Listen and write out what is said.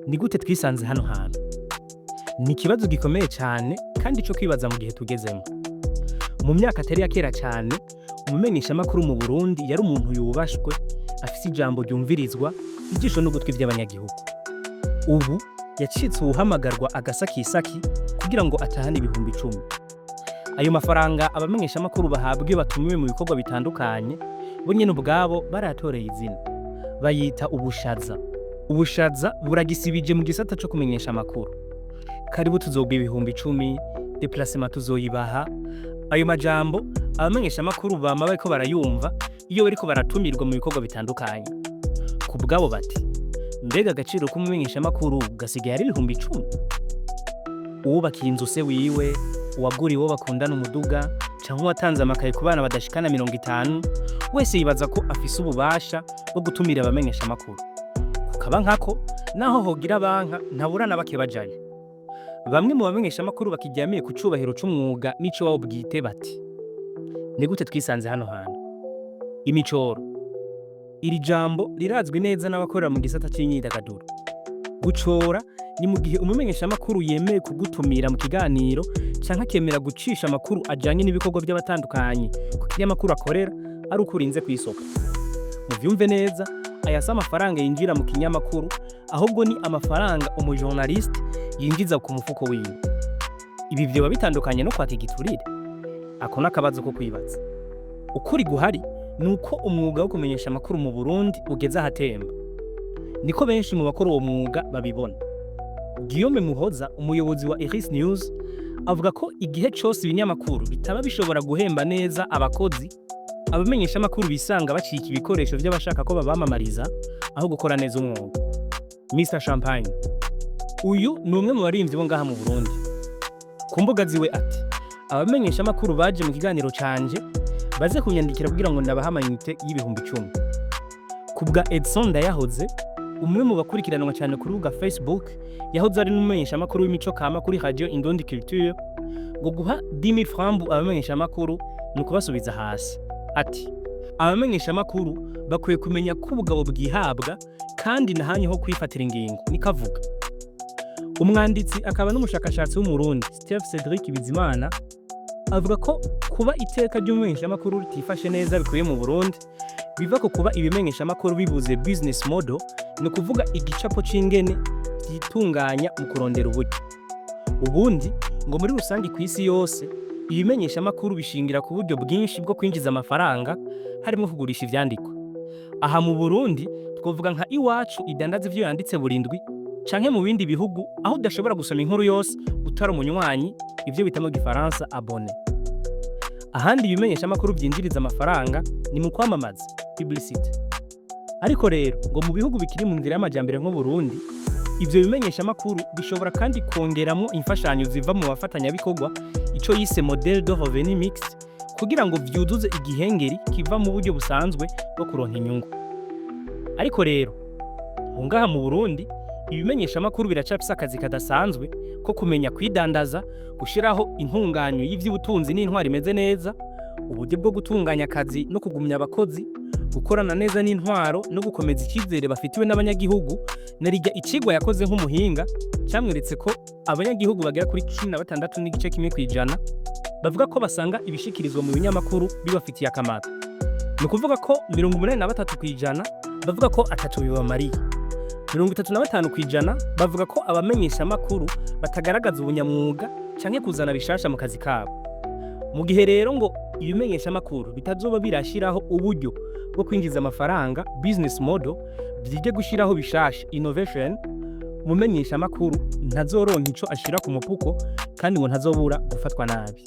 Ni gute twisanze hano hantu? Ni ikibazo gikomeye cyane kandi cyo kwibaza mu gihe tugezemo. Mu myaka atari ya kera cyane, umumenyeshamakuru mu Burundi yari umuntu yubashwe, afise ijambo ryumvirizwa, ijisho n'ugutwi vy'abanyagihugu. Ubu yacitse uwuhamagarwa agasakisaki kugira ngo atahane ibihumbi 10. Ayo mafaranga abamenyeshamakuru bahabwa batumiwe mu bikorwa bitandukanye, bo nyene ubwabo baratoreye izina. Bayita ubushaza. Ubushaza buragisibije mu gisata cyo kumenyesha amakuru. Karibu tuzogwa ibihumbi 10, déplacement tuzoyibaha. Ayo majambo abamenyesha amakuru bama bariko barayumva iyo bariko baratumirwa mu bikorwa bitandukanye. Ku bwabo bati, mbega agaciro k'umumenyesha amakuru gasigaye ari ibihumbi 10. Uwubakiye inzu se wiwe, uwaguriye uwo bakundana umuduga, canke watanze amakaye ku bana badashikana 50, wese yibaza ko afise ububasha bwo gutumira abamenyesha amakuru. Kukaba nkako naho hogira banka ntaburana bake bajaye. Bamwe mu bamenyesha amakuru bakiryamiye ku cubahiro c'umwuga n'ico wabo bwite bati, ni gute twisanze hano hantu? Imicoro. Iri jambo rirazwi neza n'abakorera mu gisata c'imyidagaduro. Gucora ni mu gihe umumenyesha amakuru yemeye kugutumira mu kiganiro canke akemera gucisha amakuru ajanye n'ibikorwa by'abatandukanye kugira amakuru akorera ari ukurinze kw'isoko. Mu vyumve neza, aya si amafaranga yinjira mu kinyamakuru, ahubwo ni amafaranga umujournaliste yinjiza ku mufuko wiwe. Ibi vyoba bitandukanye no kwata igiturire? Ako n'akabazo ko kwibaza. Ukuri guhari ni uko umwuga wo kumenyesha amakuru mu Burundi ugeze ahatemba. Niko benshi mu bakora uwo mwuga babibona. Guillaume Muhoza, umuyobozi wa Iris News, avuga ko igihe cyose ibinyamakuru bitaba bishobora guhemba neza abakozi, abamenyesha amakuru bisanga bacika ibikoresho by'abashaka ko babamamariza aho gukora neza umwuga. Mr Champagne uyu ni umwe mu barimvyi bo ngaha mu Burundi. Ku mbuga ziwe ati, abamenyesha amakuru baje mu kiganiro canje baze kunyandikira kugira ngo ndabaha amayinite y'ibihumbi 10. Kubwa Edson Ndayahoze, umwe mu bakurikiranwa cyane kuri rubuga Facebook, yahoze ari n'umumenyesha amakuru w'imico kama kuri Radio Indundi Culture, ngo guha 10,000 francs abamenyesha amakuru ni kubasubiza hasi. Ati, abamenyesha amakuru bakwiye kumenya ko ubugabo bwihabwa kandi nahanye ho kwifatira ingingo. Nikavuga umwanditsi akaba n'umushakashatsi w'umurundi Steve Cedric Bizimana avuga ko kuba iteka ry'umumenyesha amakuru ritifashe neza bikuye mu Burundi biva ko kuba ibimenyesha amakuru bibuze business model, ni kuvuga igicapo c'ingene gitunganya mu kurondera uburyo. Ubundi ngo muri rusangi ku isi yose ibimenyesha amakuru bishingira ku buryo bwinshi bwo kwinjiza amafaranga, harimo kugurisha ivyandikwa. Aha mu Burundi twovuga nka iwacu idandaza ivyo yanditse burindwi, canke mu bindi bihugu aho udashobora gusoma inkuru yose utari umunywanyi, ivyo bitamo gifaransa abone. Ahandi ibimenyesha amakuru byinjiriza amafaranga ni mu kwamamaza, publicity. Ariko rero ngo mu bihugu bikiri mu nzira y'amajambere nko Burundi, ivyo bimenyesha amakuru bishobora kandi kongeramo imfashanyo ziva mu bafatanyabikorwa, ico yise model de revenu mixte, kugira ngo vyuzuze igihengeri kiva mu buryo busanzwe bwo kuronka inyungu. Ariko rero ngaha mu Burundi ibimenyesha amakuru biracafise akazi kadasanzwe ko kumenya kwidandaza, gushiraho intunganyo y'ivy'ubutunzi n'intwari imeze neza, uburyo bwo gutunganya akazi no kugumya abakozi, gukorana neza n'intwaro no gukomeza icyizere bafitiwe n'abanyagihugu. Narijya icigwa yakoze nk'umuhinga cyamweretse ko abanyagihugu bagera kuri 16.1% bavuga ko basanga ibishikirizwa mu binyamakuru bibafitiye akamaro. Ni kuvuga ko 83% bavuga ko atatu bibamariye. 35% bavuga ko abamenyesha amakuru batagaragaza ubunyamwuga canke kuzana bishasha mu kazi kabo. Mu gihe rero ngo ibimenyesha amakuru bitazoba birashiraho uburyo bwo kwinjiza amafaranga, business model, byige gushiraho bishasha, innovation, umumenyesha amakuru ntazoronka ico ashira ku mufuko kandi ngo ntazobura gufatwa nabi.